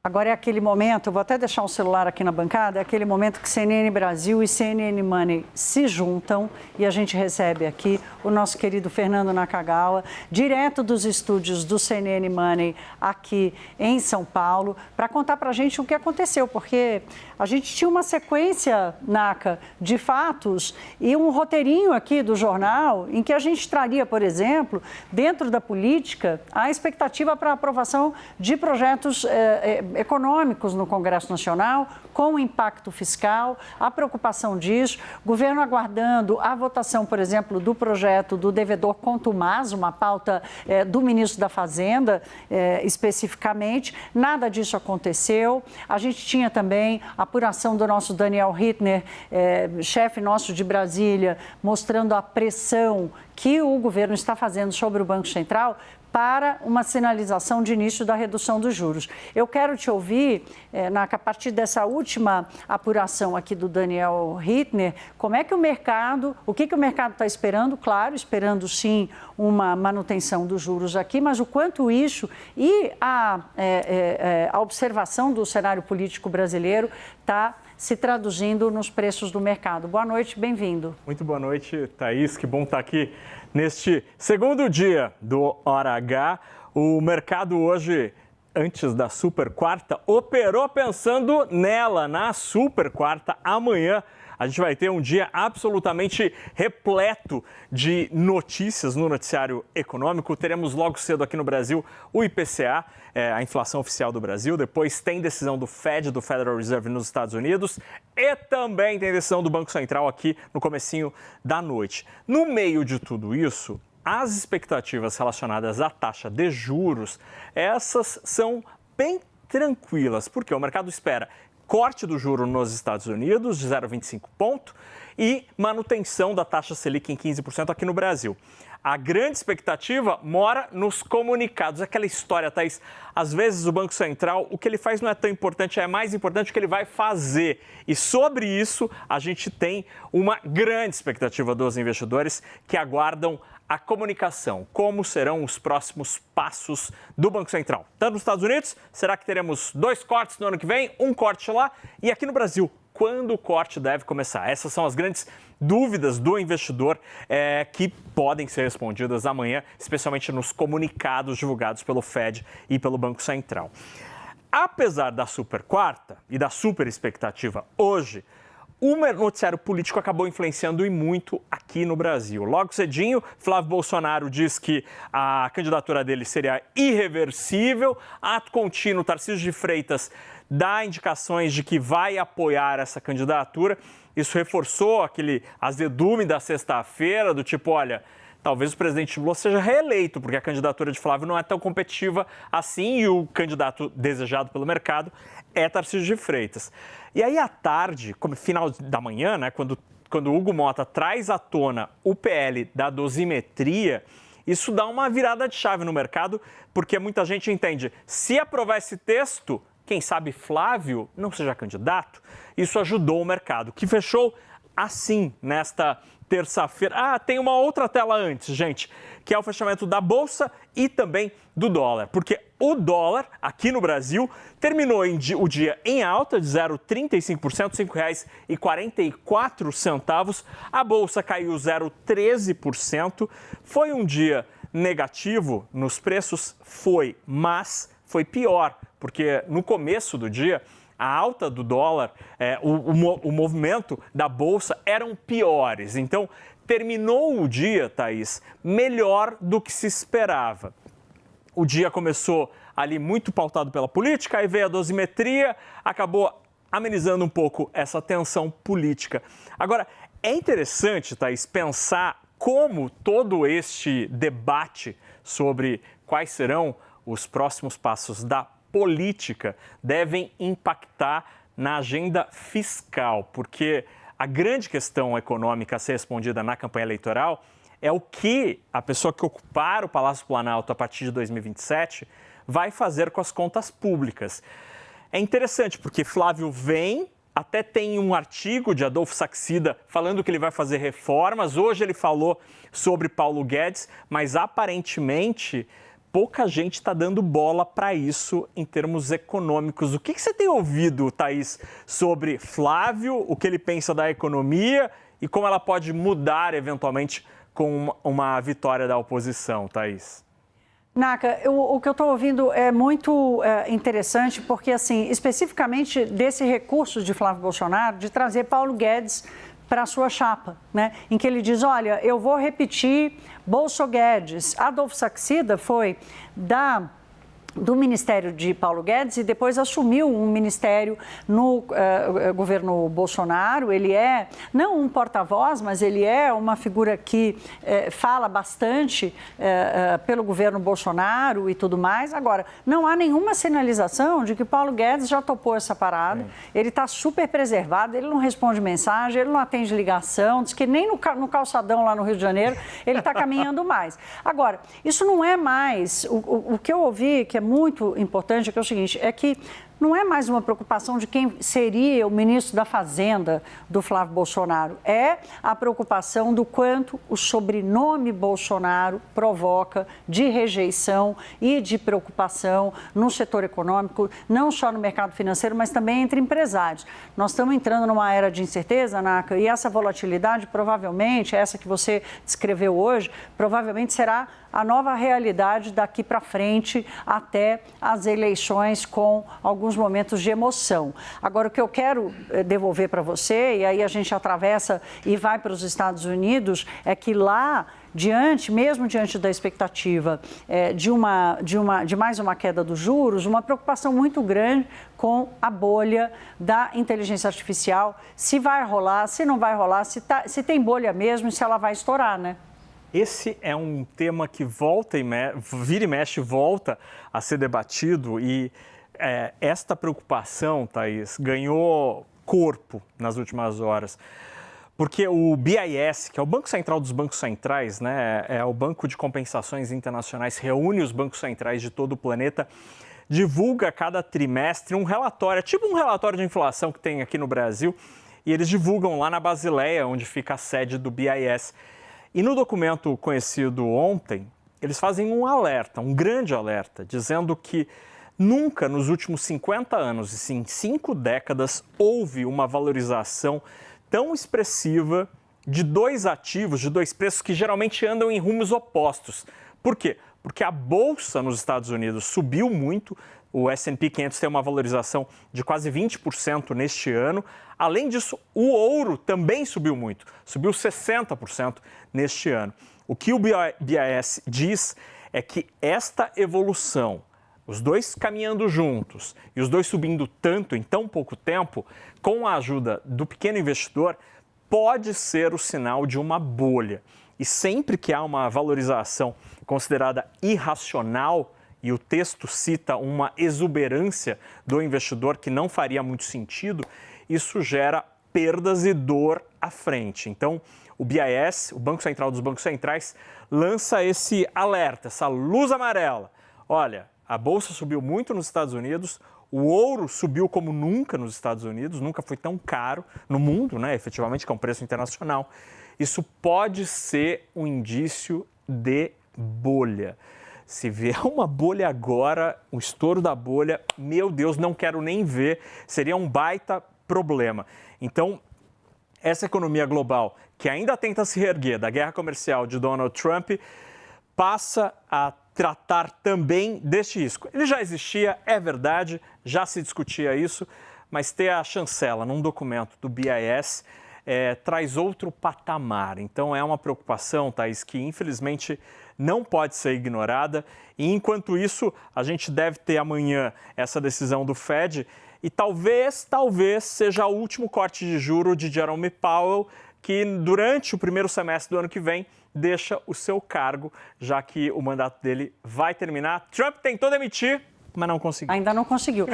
Agora é aquele momento, vou até deixar o celular aqui na bancada, é aquele momento que CNN Brasil e CNN Money se juntam e a gente recebe aqui o nosso querido Fernando Nakagawa, direto dos estúdios do CNN Money aqui em São Paulo, para contar para a gente o que aconteceu, porque a gente tinha uma sequência, Naka, de fatos e um roteirinho aqui do jornal em que a gente traria, por exemplo, dentro da política, a expectativa para a aprovação de projetos econômicos no Congresso Nacional, com impacto fiscal, a preocupação disso, governo aguardando a votação, por exemplo, do projeto do devedor contumaz, uma pauta do ministro da Fazenda, especificamente. Nada disso aconteceu. A gente tinha também a apuração do nosso Daniel Hittner, chefe nosso de Brasília, mostrando a pressão que o governo está fazendo sobre o Banco Central para uma sinalização de início da redução dos juros. Eu quero te ouvir, a partir dessa última apuração aqui do Daniel Hittner, como é que o mercado, o que o mercado está esperando? Claro, esperando sim uma manutenção dos juros aqui, mas o quanto isso e a observação do cenário político brasileiro está se traduzindo nos preços do mercado. Boa noite, bem-vindo. Muito boa noite, Thaís, que bom estar aqui neste segundo dia do Hora H. O mercado hoje, antes da super quarta, operou pensando nela, na super quarta. Amanhã a gente vai ter um dia absolutamente repleto de notícias no noticiário econômico. Teremos logo cedo aqui no Brasil o IPCA, a inflação oficial do Brasil. Depois tem decisão do Fed, do Federal Reserve nos Estados Unidos. E também tem decisão do Banco Central aqui no comecinho da noite. No meio de tudo isso, as expectativas relacionadas à taxa de juros, essas são bem tranquilas, porque o mercado espera corte do juro nos Estados Unidos de 0,25 ponto e manutenção da taxa Selic em 15% aqui no Brasil. A grande expectativa mora nos comunicados. Aquela história, Thaís, às vezes o Banco Central, o que ele faz não é tão importante, é mais importante o que ele vai fazer. E sobre isso, a gente tem uma grande expectativa dos investidores que aguardam a comunicação. Como serão os próximos passos do Banco Central? Tanto nos Estados Unidos, será que teremos 2 cortes no ano que vem, um corte lá? E aqui no Brasil, quando o corte deve começar? Essas são as grandes dúvidas do investidor que podem ser respondidas amanhã, especialmente nos comunicados divulgados pelo Fed e pelo Banco Central. Apesar da super quarta e da super expectativa hoje, o noticiário político acabou influenciando e muito aqui no Brasil. Logo cedinho, Flávio Bolsonaro diz que a candidatura dele seria irreversível. Ato contínuo, Tarcísio de Freitas dá indicações de que vai apoiar essa candidatura. Isso reforçou aquele azedume da sexta-feira, do tipo, olha, talvez o presidente Lula seja reeleito, porque a candidatura de Flávio não é tão competitiva assim e o candidato desejado pelo mercado é Tarcísio de Freitas. E aí, à tarde, como final da manhã, né, quando o Hugo Mota traz à tona o PL da dosimetria, isso dá uma virada de chave no mercado, porque muita gente entende, se aprovar esse texto, quem sabe Flávio não seja candidato? Isso ajudou o mercado, que fechou assim nesta terça-feira. Tem uma outra tela antes, gente, que é o fechamento da Bolsa e também do dólar. Porque o dólar, aqui no Brasil, terminou o dia em alta de 0,35%, R$ 5,44. A Bolsa caiu 0,13%. Foi um dia negativo nos preços? Foi, mas foi pior, porque no começo do dia, a alta do dólar, o movimento da Bolsa eram piores. Então, terminou o dia, Thaís, melhor do que se esperava. O dia começou ali muito pautado pela política, aí veio a dosimetria, acabou amenizando um pouco essa tensão política. Agora, é interessante, Thaís, pensar como todo este debate sobre quais serão os próximos passos da política devem impactar na agenda fiscal, porque a grande questão econômica a ser respondida na campanha eleitoral é o que a pessoa que ocupar o Palácio Planalto a partir de 2027 vai fazer com as contas públicas. É interessante porque Flávio vem, até tem um artigo de Adolfo Saxida falando que ele vai fazer reformas. Hoje ele falou sobre Paulo Guedes, mas aparentemente pouca gente está dando bola para isso em termos econômicos. O que você tem ouvido, Thaís, sobre Flávio, o que ele pensa da economia e como ela pode mudar eventualmente com uma vitória da oposição, Thaís? Naka, o que eu estou ouvindo é muito interessante, porque, assim, especificamente desse recurso de Flávio Bolsonaro de trazer Paulo Guedes para a sua chapa, né? Em que ele diz, olha, eu vou repetir Bolso Guedes. Adolfo Saxida foi do ministério de Paulo Guedes e depois assumiu um ministério no governo Bolsonaro. Ele é, não um porta-voz, mas ele é uma figura que fala bastante pelo governo Bolsonaro e tudo mais. Agora, não há nenhuma sinalização de que Paulo Guedes já topou essa parada. Ele está super preservado, ele não responde mensagem, ele não atende ligação, diz que nem no calçadão lá no Rio de Janeiro ele está caminhando mais. Agora, isso não é mais... O que eu ouvi, que é muito importante, que é o seguinte, é que não é mais uma preocupação de quem seria o ministro da Fazenda do Flávio Bolsonaro, é a preocupação do quanto o sobrenome Bolsonaro provoca de rejeição e de preocupação no setor econômico, não só no mercado financeiro, mas também entre empresários. Nós estamos entrando numa era de incerteza, Naka, e essa volatilidade provavelmente, essa que você descreveu hoje, provavelmente será a nova realidade daqui para frente até as eleições com alguns momentos de emoção. Agora, o que eu quero devolver para você, e aí a gente atravessa e vai para os Estados Unidos, é que lá, mesmo diante da expectativa de mais uma queda dos juros, uma preocupação muito grande com a bolha da inteligência artificial, se vai rolar, se não vai rolar, se tem bolha mesmo e se ela vai estourar, né? Esse é um tema que vira e mexe, volta a ser debatido e esta preocupação, Thaís, ganhou corpo nas últimas horas. Porque o BIS, que é o Banco Central dos Bancos Centrais, né, é o Banco de Compensações Internacionais, reúne os bancos centrais de todo o planeta, divulga cada trimestre um relatório, tipo um relatório de inflação que tem aqui no Brasil, e eles divulgam lá na Basileia, onde fica a sede do BIS. E no documento conhecido ontem, eles fazem um alerta, um grande alerta, dizendo que nunca nos últimos 50 anos, e sim 5 décadas, houve uma valorização tão expressiva de dois ativos, de dois preços que geralmente andam em rumos opostos. Por quê? Porque a Bolsa nos Estados Unidos subiu muito, o S&P 500 tem uma valorização de quase 20% neste ano. Além disso, o ouro também subiu muito, subiu 60% neste ano. O que o BIS diz é que esta evolução, os dois caminhando juntos e os dois subindo tanto em tão pouco tempo, com a ajuda do pequeno investidor, pode ser o sinal de uma bolha. E sempre que há uma valorização considerada irracional, e o texto cita uma exuberância do investidor que não faria muito sentido, isso gera perdas e dor à frente. Então, o BIS, o Banco Central dos Bancos Centrais, lança esse alerta, essa luz amarela. Olha, a Bolsa subiu muito nos Estados Unidos, o ouro subiu como nunca nos Estados Unidos, nunca foi tão caro no mundo, né, efetivamente, que é um preço internacional. Isso pode ser um indício de bolha. Se vier uma bolha agora, um estouro da bolha, meu Deus, não quero nem ver, seria um baita problema. Então, essa economia global, que ainda tenta se reerguer da guerra comercial de Donald Trump, passa a tratar também deste risco. Ele já existia, é verdade, já se discutia isso, mas ter a chancela num documento do BIS traz outro patamar. Então, é uma preocupação, Thaís, que infelizmente não pode ser ignorada. E, enquanto isso, a gente deve ter amanhã essa decisão do Fed e talvez seja o último corte de juro de Jerome Powell, que durante o primeiro semestre do ano que vem deixa o seu cargo, já que o mandato dele vai terminar. Trump tentou demitir, mas não conseguiu. Ainda não conseguiu.